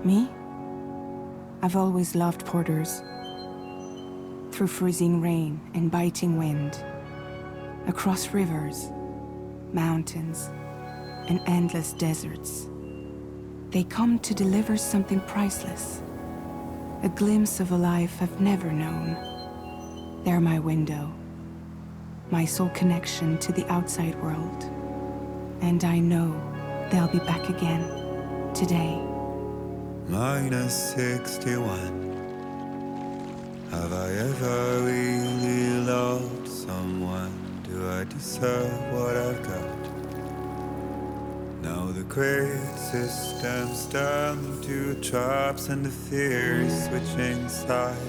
Me? I've always loved porters. Through freezing rain and biting wind, across rivers, mountains, and endless deserts, they come to deliver something priceless, a glimpse of a life I've never known. They're my window, my sole connection to the outside world. And I know they'll be back again, today. Minus 61. Have I ever really loved someone? Do I deserve what I've got? Now the great systems turn to traps and the fears switching sides.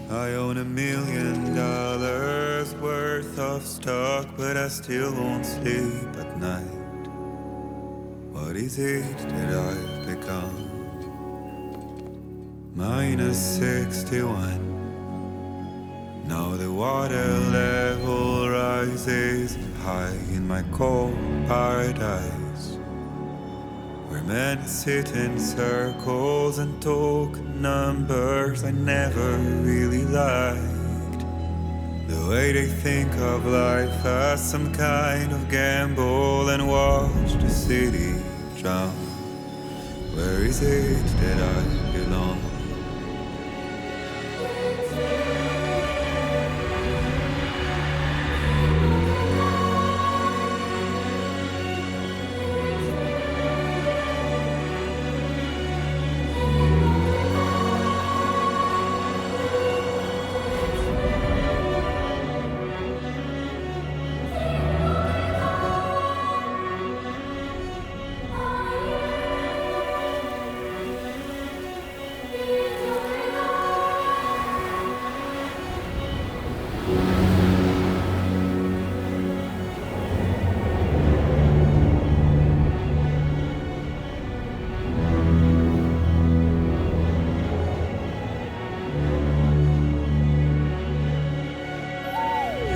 I own $1 million worth of stock, but I still won't sleep at night. What is it that I've become? Minus 61. Now the water level rises high in my cold paradise, where men sit in circles and talk numbers I never really liked. The way they think of life as some kind of gamble and watch the city drown. Where is it that I belong?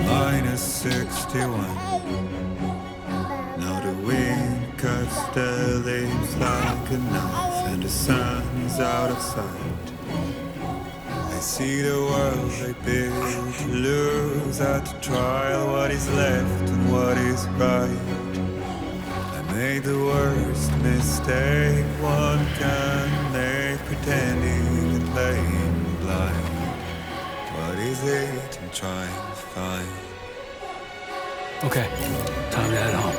Minus 61. Now the wind cuts the leaves like a knife, and the sun is out of sight. I see the world I built to lose at the trial, what is left and what is right. I made the worst mistake one can make, pretending and playing blind. What is it I'm trying to find? Okay, time to head home.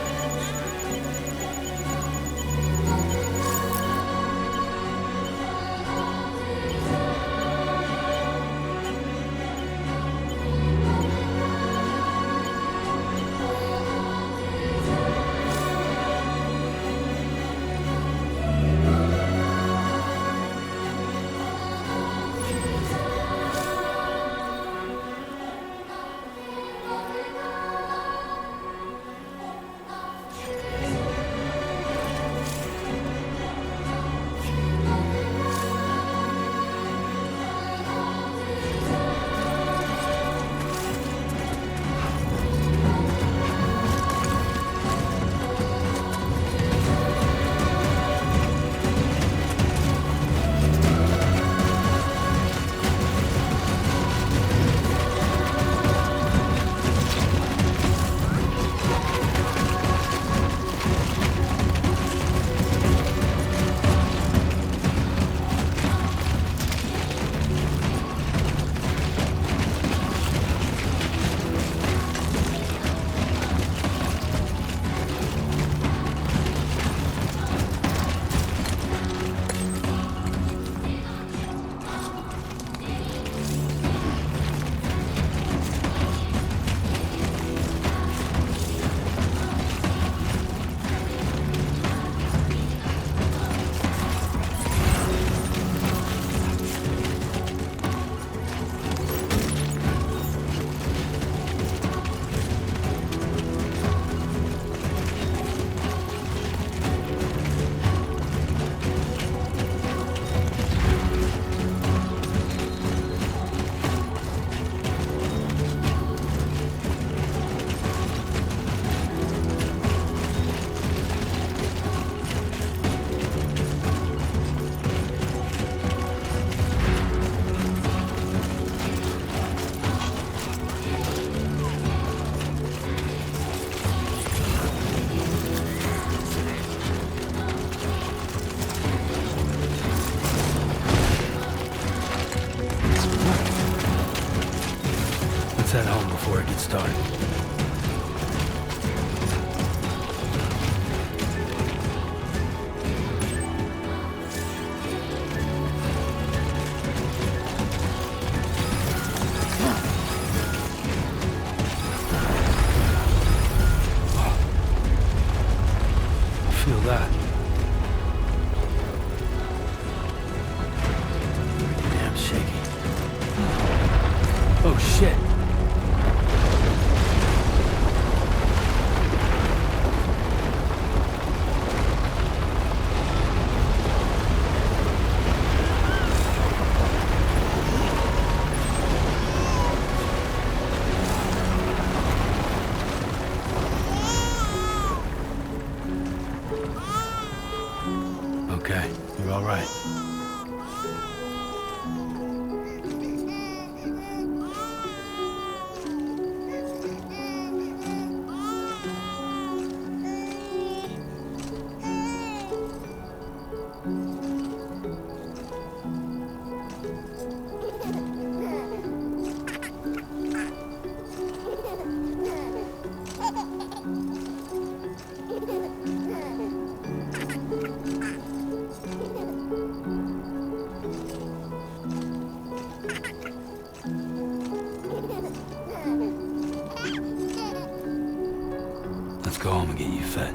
head home before it gets dark. Feel that? Pretty damn shaky. Oh shit! Okay, you're all right. Let's go home and get you fed.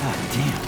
God damn.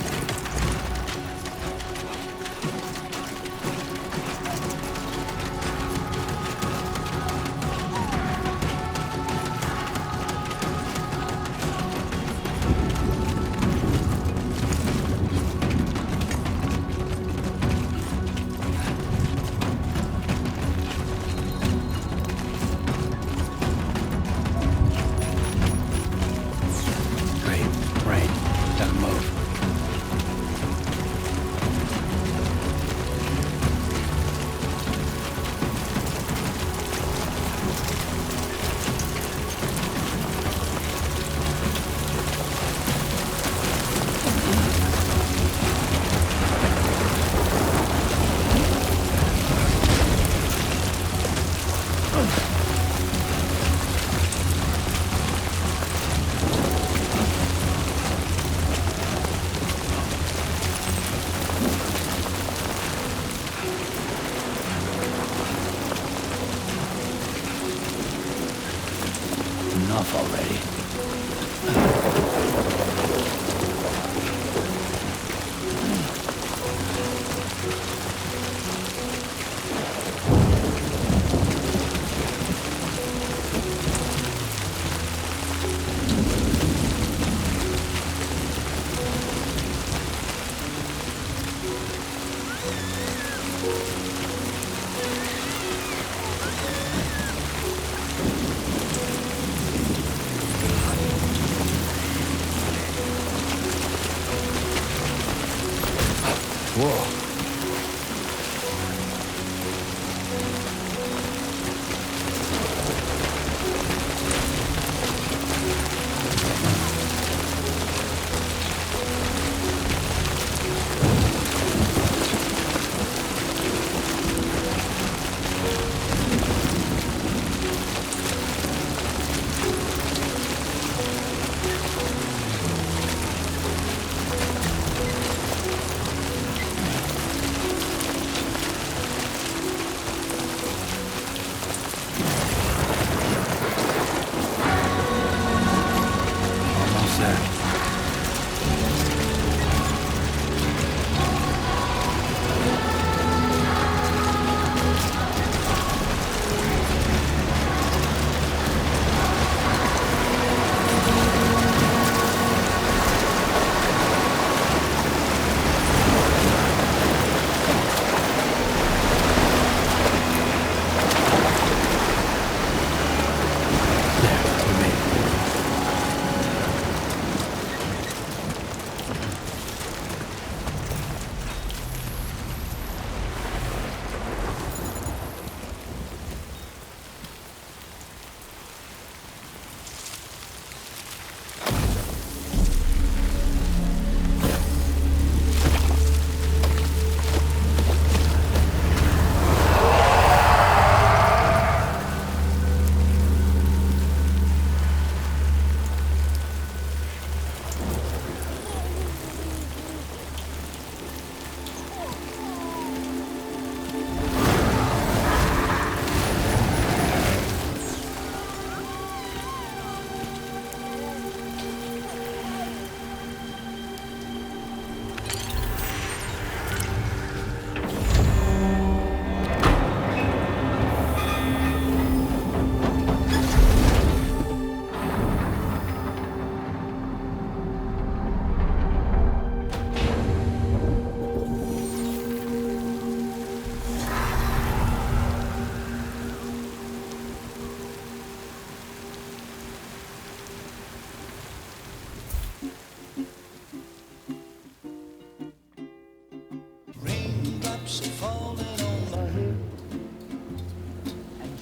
Enough already.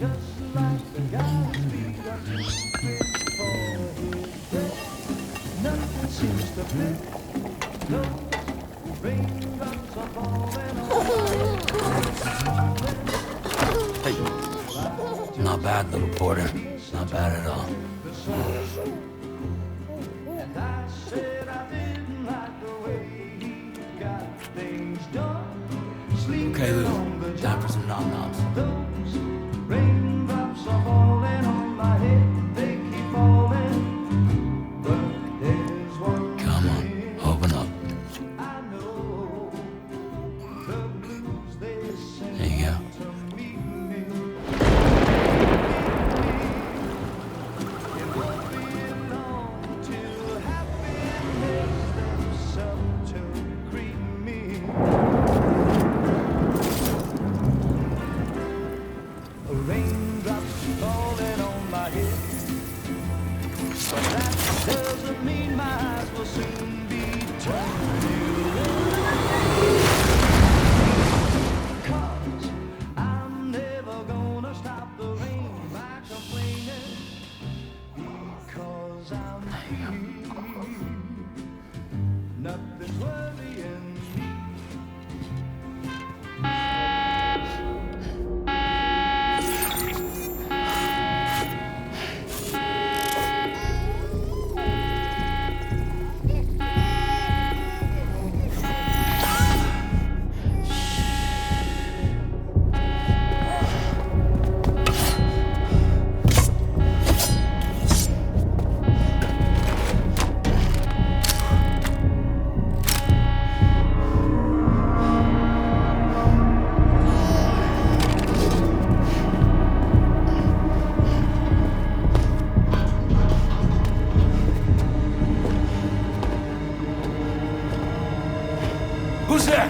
Hey. Not bad, little Porter. Not bad at all. Okay, Lou. Time for some nom-noms. Come on, open up. There you go. Who's there?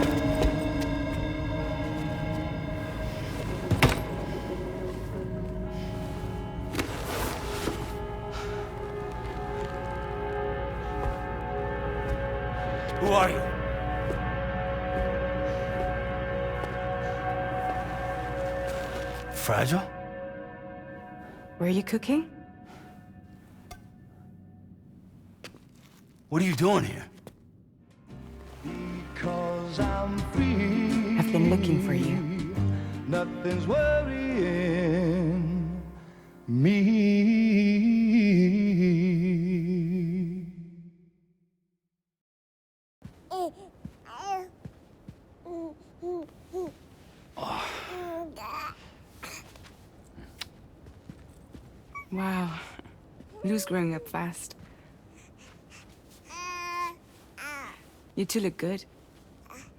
Who are you? Fragile? Were you cooking? What are you doing here? I've been looking for you. Nothing's worrying me. Wow. Lou's growing up fast. You two look good.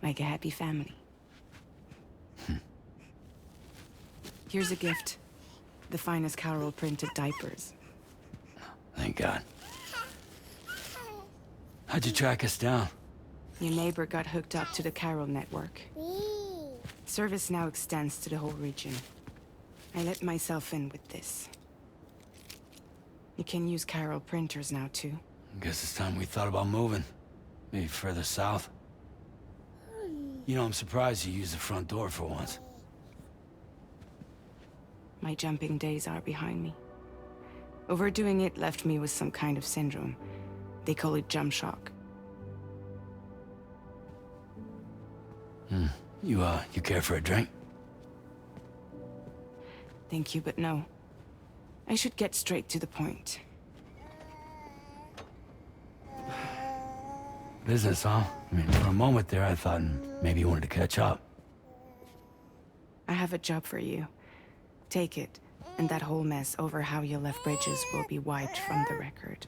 Like a happy family. Here's a gift. The finest Carol printed diapers. Thank God. How'd you track us down? Your neighbor got hooked up to the Carol network. Service now extends to the whole region. I let myself in with this. You can use Carol printers now, too. Guess it's time we thought about moving. Maybe further south. You know, I'm surprised you used the front door for once. My jumping days are behind me. Overdoing it left me with some kind of syndrome. They call it jump shock. You care for a drink? Thank you, but no. I should get straight to the point. Business, huh? I mean, for a moment there, I thought maybe you wanted to catch up. I have a job for you. Take it, and that whole mess over how you left Bridges will be wiped from the record.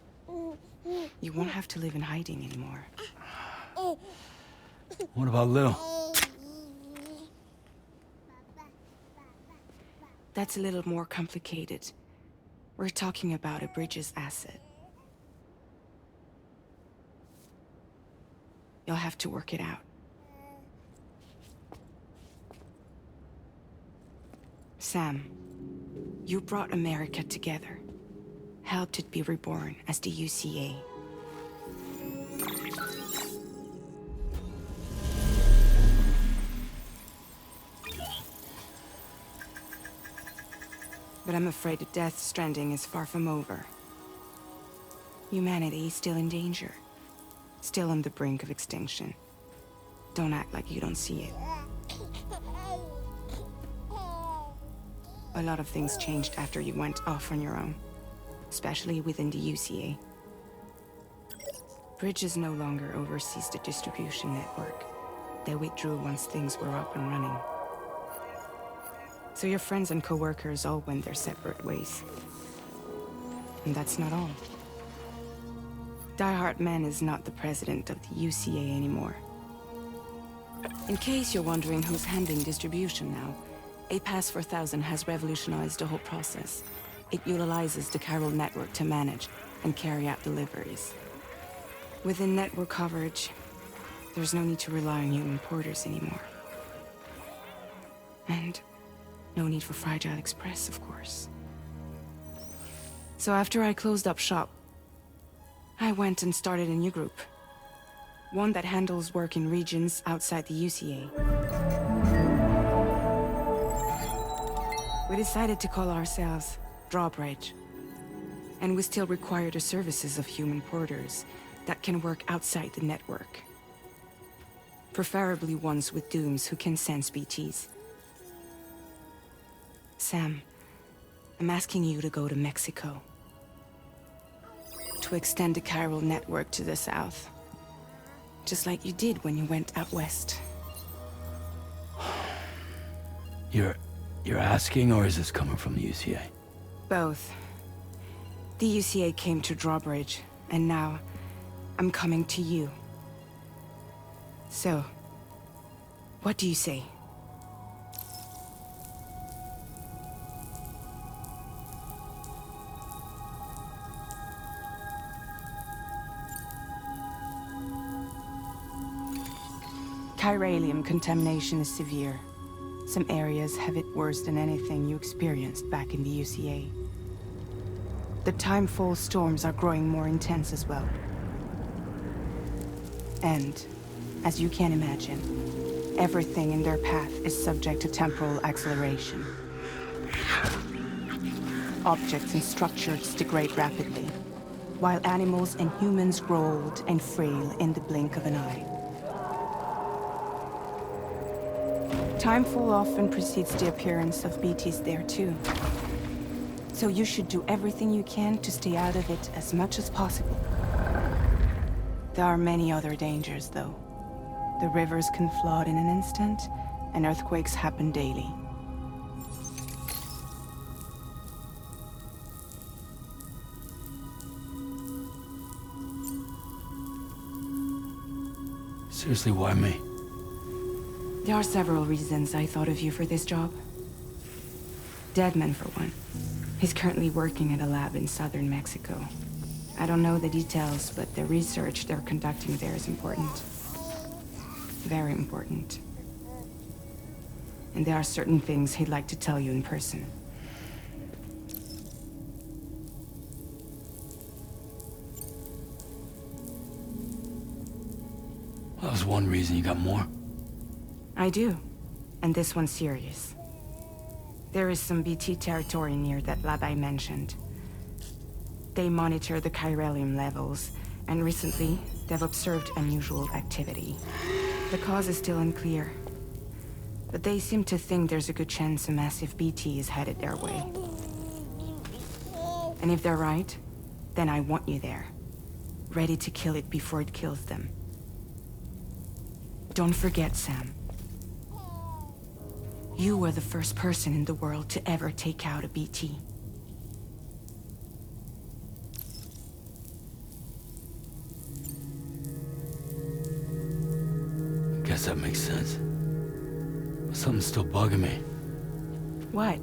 You won't have to live in hiding anymore. What about Lou? That's a little more complicated. We're talking about a Bridges asset. You'll have to work it out. Sam, you brought America together. Helped it be reborn as the UCA. But I'm afraid that Death Stranding is far from over. Humanity is still in danger. Still on the brink of extinction. Don't act like you don't see it. A lot of things changed after you went off on your own. Especially within the UCA. Bridges no longer oversees the distribution network. They withdrew once things were up and running. So your friends and co-workers all went their separate ways. And that's not all. Die Hartman is not the president of the UCA anymore. In case you're wondering who's handling distribution now, A Pass 4000 has revolutionized the whole process. It utilizes the chiral network to manage and carry out deliveries. Within network coverage, there's no need to rely on human porters anymore. And no need for Fragile Express, of course. So after I closed up shop, I went and started a new group. One that handles work in regions outside the UCA. We decided to call ourselves Drawbridge. And we still require the services of human porters that can work outside the network. Preferably ones with dooms who can sense BTs. Sam, I'm asking you to go to Mexico. To extend the chiral network to the south. Just like you did when you went out west. You're asking, or is this coming from the UCA? Both. The UCA came to Drawbridge, and now I'm coming to you. So, what do you say? Chiralium contamination is severe. Some areas have it worse than anything you experienced back in the UCA. The timefall storms are growing more intense as well. And, as you can imagine, everything in their path is subject to temporal acceleration. Objects and structures degrade rapidly, while animals and humans grow old and frail in the blink of an eye. Timefall often precedes the appearance of BTs there too. So you should do everything you can to stay out of it as much as possible. There are many other dangers, though. The rivers can flood in an instant, and earthquakes happen daily. Seriously, why me? There are several reasons I thought of you for this job. Deadman, for one. He's currently working at a lab in southern Mexico. I don't know the details, but the research they're conducting there is important. Very important. And there are certain things he'd like to tell you in person. Well, that was one reason. You got more? I do. And this one's serious. There is some BT territory near that lab I mentioned. They monitor the chiralium levels, and recently, they've observed unusual activity. The cause is still unclear. But they seem to think there's a good chance a massive BT is headed their way. And if they're right, then I want you there. Ready to kill it before it kills them. Don't forget, Sam. You were the first person in the world to ever take out a BT. Guess that makes sense. But something's still bugging me. What?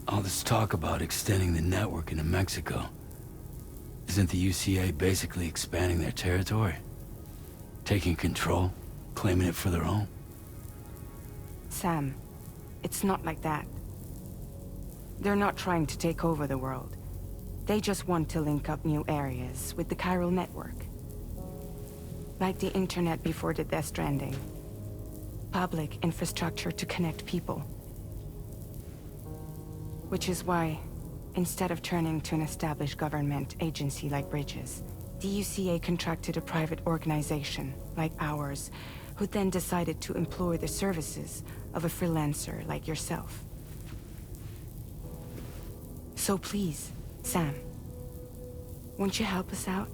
All this talk about extending the network into Mexico. Isn't the UCA basically expanding their territory? Taking control? Claiming it for their own? Sam, it's not like that. They're not trying to take over the world. They just want to link up new areas with the chiral network. Like the internet before the Death Stranding. Public infrastructure to connect people. Which is why, instead of turning to an established government agency like Bridges, the UCA contracted a private organization like ours, who then decided to employ the services of a freelancer like yourself. So please, Sam, won't you help us out?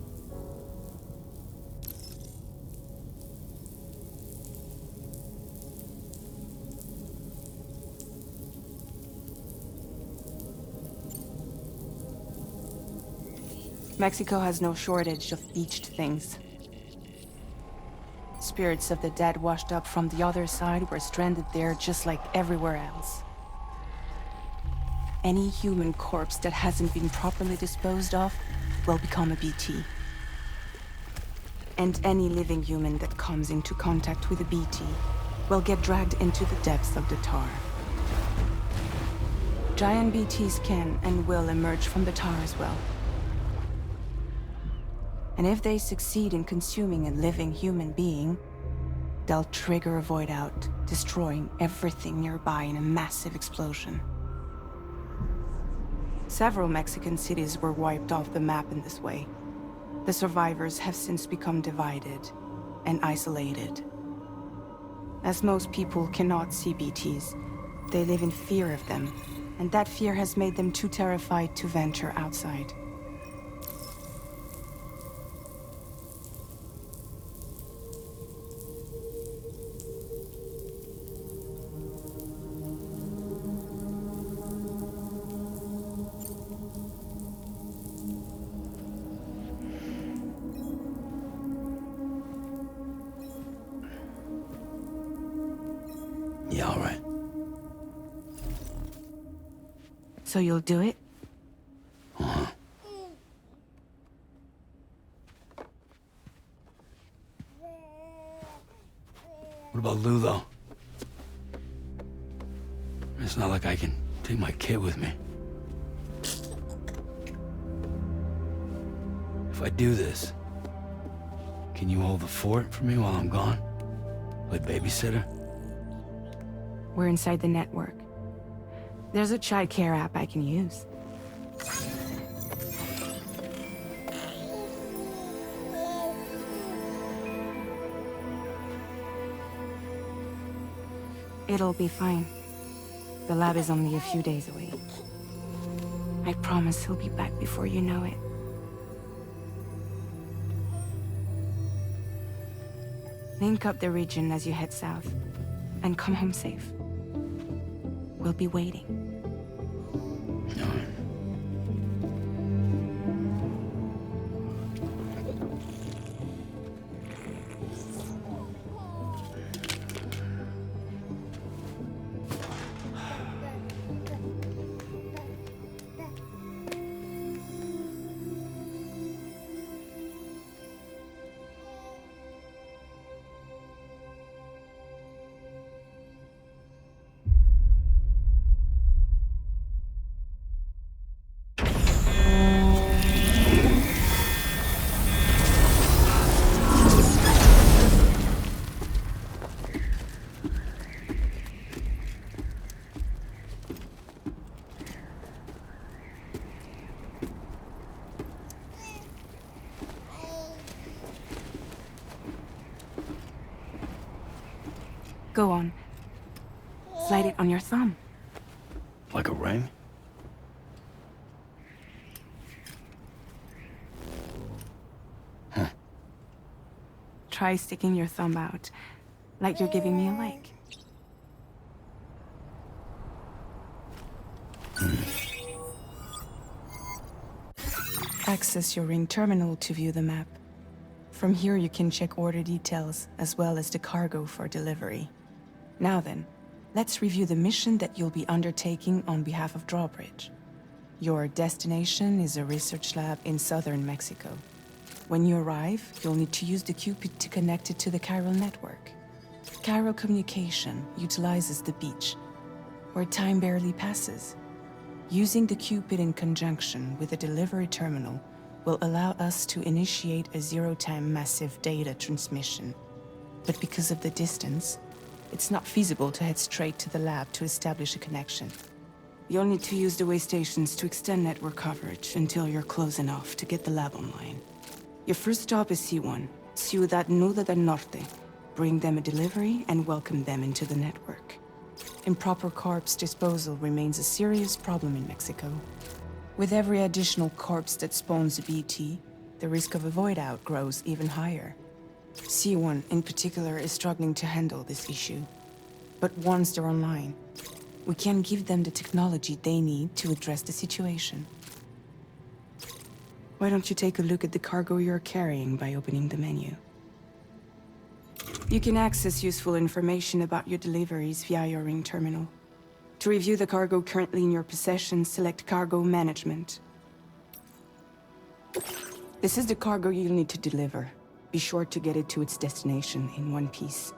Mexico has no shortage of beached things. Spirits of the dead washed up from the other side were stranded there just like everywhere else. Any human corpse that hasn't been properly disposed of will become a BT. And any living human that comes into contact with a BT will get dragged into the depths of the tar. Giant BTs can and will emerge from the tar as well. And if they succeed in consuming a living human being, they'll trigger a void out, destroying everything nearby in a massive explosion. Several Mexican cities were wiped off the map in this way. The survivors have since become divided and isolated. As most people cannot see BTs, they live in fear of them, and that fear has made them too terrified to venture outside. Yeah, all right. So you'll do it? Uh-huh. What about Lou, though? It's not like I can take my kid with me. If I do this, can you hold the fort for me while I'm gone? Play babysitter? We're inside the network. There's a child care app I can use. It'll be fine. The lab is only a few days away. I promise he'll be back before you know it. Link up the region as you head south, and come home safe. We'll be waiting. All right. Go on. Slide it on your thumb. Like a ring? Huh. Try sticking your thumb out, like you're giving me a like. Access your ring terminal to view the map. From here you can check order details, as well as the cargo for delivery. Now then, let's review the mission that you'll be undertaking on behalf of Drawbridge. Your destination is a research lab in southern Mexico. When you arrive, you'll need to use the Cupid to connect it to the chiral network. Chiral communication utilizes the beach, where time barely passes. Using the Cupid in conjunction with a delivery terminal will allow us to initiate a zero-time massive data transmission. But because of the distance, it's not feasible to head straight to the lab to establish a connection. You'll need to use the way stations to extend network coverage until you're close enough to get the lab online. Your first stop is C1, Ciudad Nuda del Norte. Bring them a delivery and welcome them into the network. Improper corpse disposal remains a serious problem in Mexico. With every additional corpse that spawns a BT, the risk of a void out grows even higher. C1 in particular is struggling to handle this issue. But once they're online, we can give them the technology they need to address the situation. Why don't you take a look at the cargo you're carrying by opening the menu? You can access useful information about your deliveries via your ring terminal. To review the cargo currently in your possession, select Cargo Management. This is the cargo you'll need to deliver. Be sure to get it to its destination in one piece.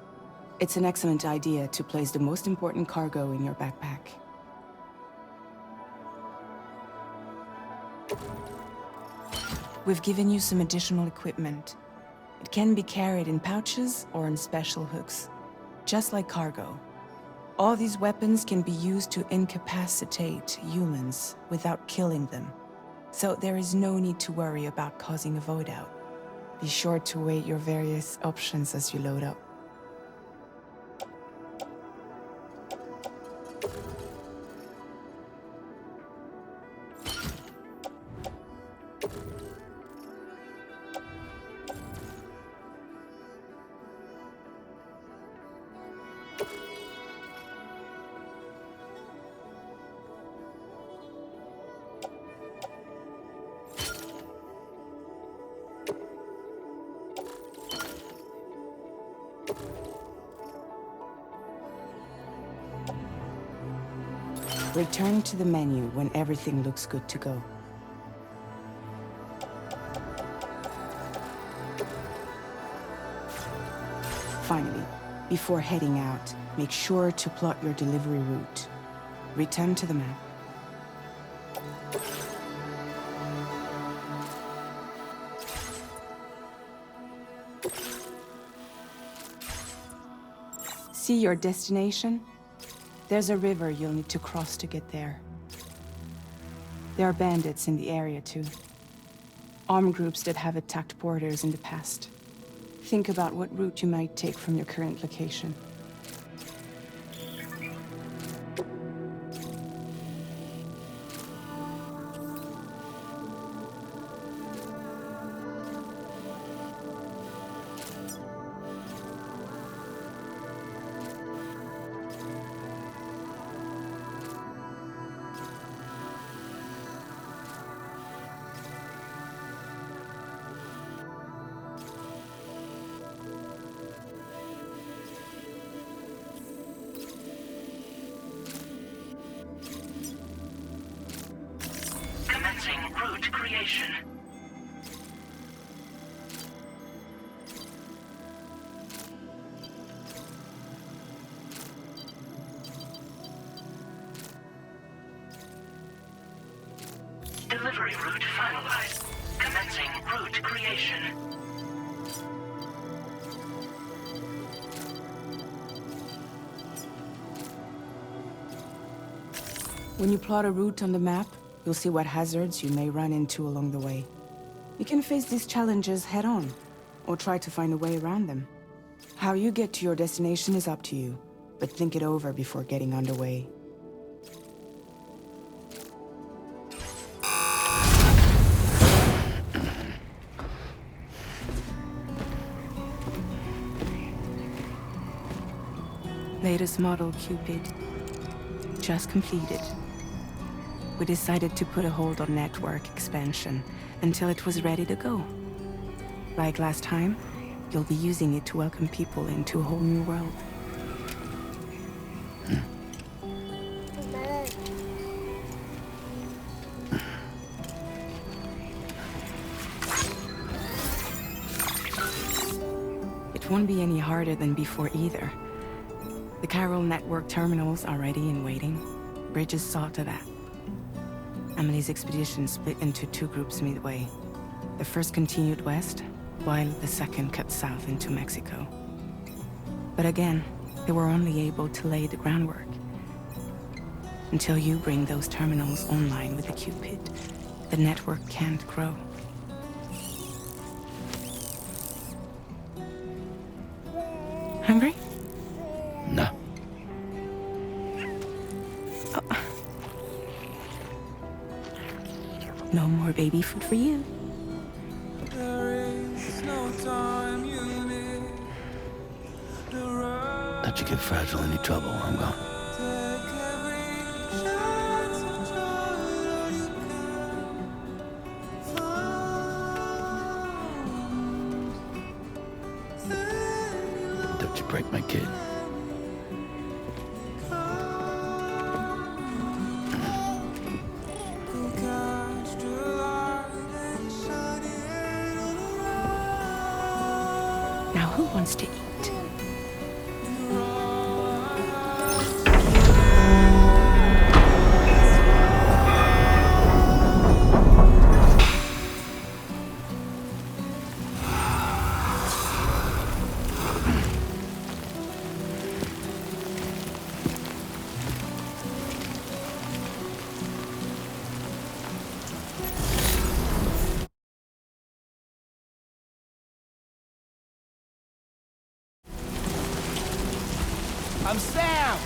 It's an excellent idea to place the most important cargo in your backpack. We've given you some additional equipment. It can be carried in pouches or in special hooks, just like cargo. All these weapons can be used to incapacitate humans without killing them. So there is no need to worry about causing a void out. Be sure to weigh your various options as you load up. Return to the menu when everything looks good to go. Finally, before heading out, make sure to plot your delivery route. Return to the map. See your destination? There's a river you'll need to cross to get there. There are bandits in the area too. Armed groups that have attacked borders in the past. Think about what route you might take from your current location. Route creation. Delivery route finalized. Commencing route creation. When you plot a route on the map, you'll see what hazards you may run into along the way. You can face these challenges head-on, or try to find a way around them. How you get to your destination is up to you, but think it over before getting underway. Latest model Cupid. Just completed. We decided to put a hold on network expansion until it was ready to go. Like last time, you'll be using it to welcome people into a whole new world. It won't be any harder than before either. The Chiral network terminals are ready and waiting. Bridges saw to that. Emily's expedition split into two groups midway. The first continued west, while the second cut south into Mexico. But again, they were only able to lay the groundwork. Until you bring those terminals online with the Cupid, the network can't grow. Hungry? No. No more baby food for you. Let you get fragile any trouble, I'm gone. Don't you break my kid. Now who wants to eat? I'm Sam!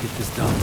Let's get this done.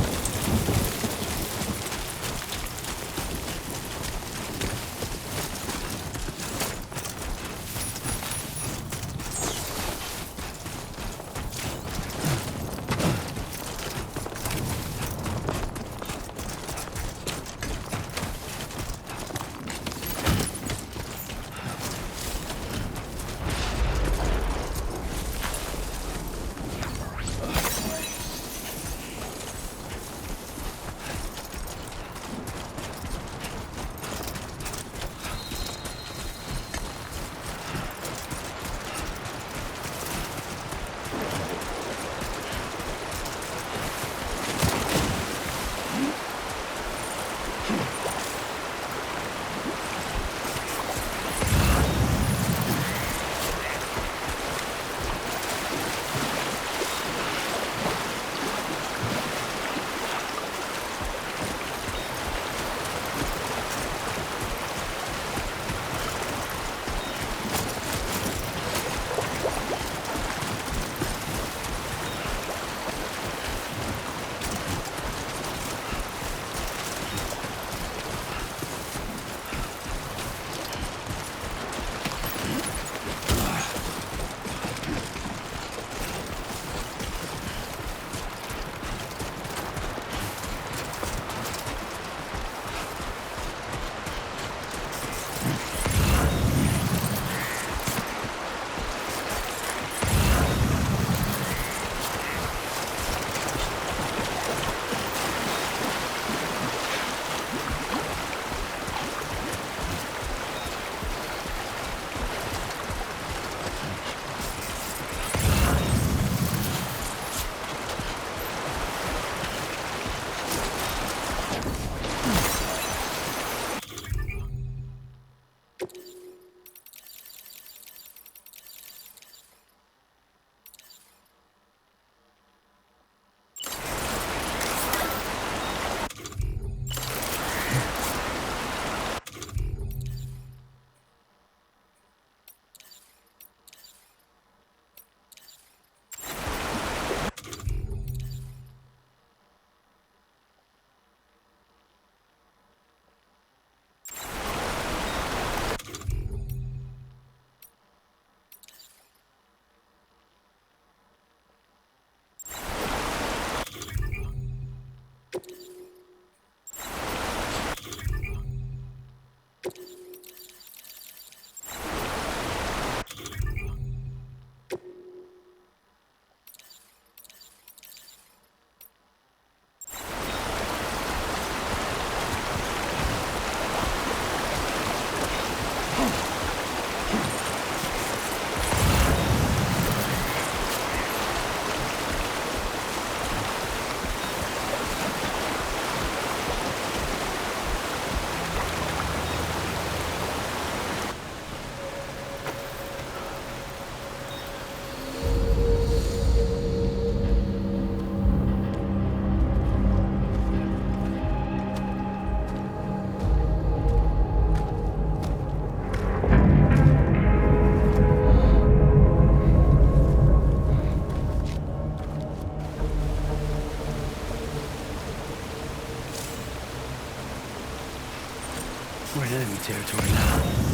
enemy territory now.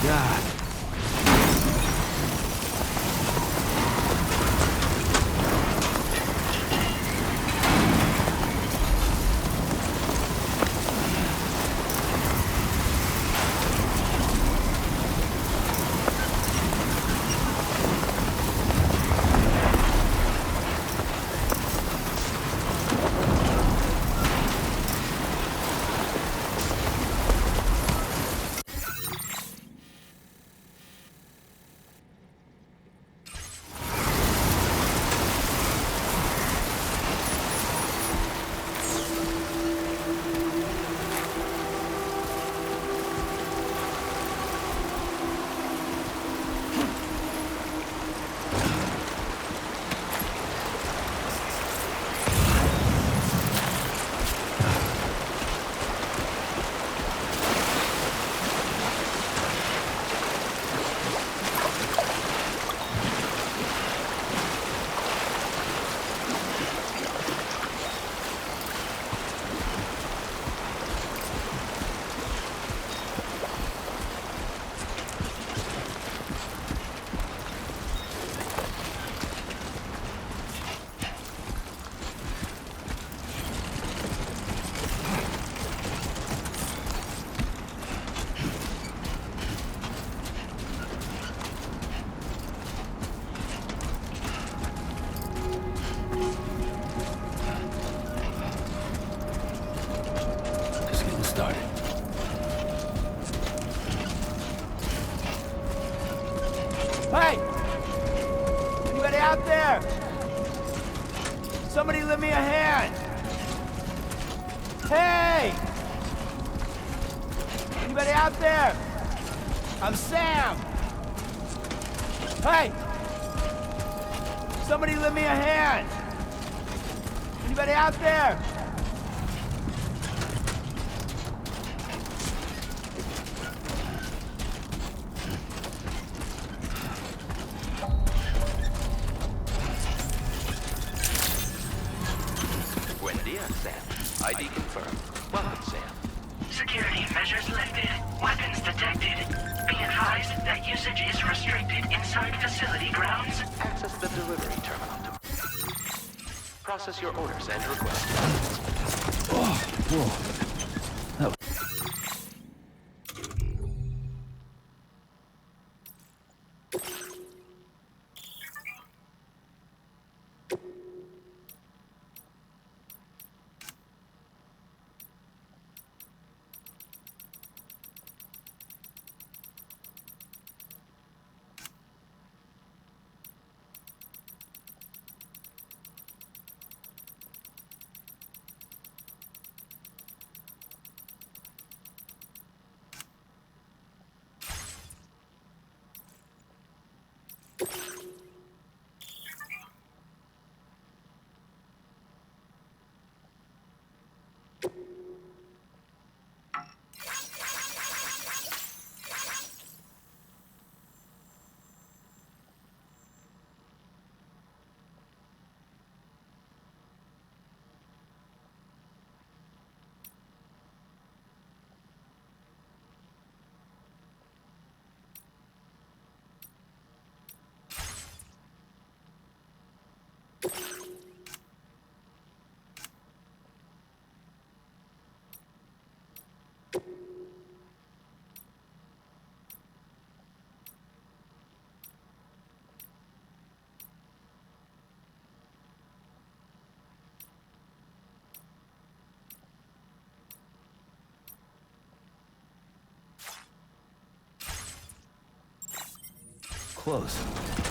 God. Just getting started. Hey! Anybody out there? Somebody lend me a hand! Hey! Anybody out there? I'm Sam! Hey! Somebody lend me a hand! Anybody out there? Buen dia, Sam. ID confirmed. Welcome, Sam. Security measures lifted. Weapons detected. Be advised that usage is restricted inside facility grounds. Access the delivery terminal to process your orders and requests. Whoa. Close.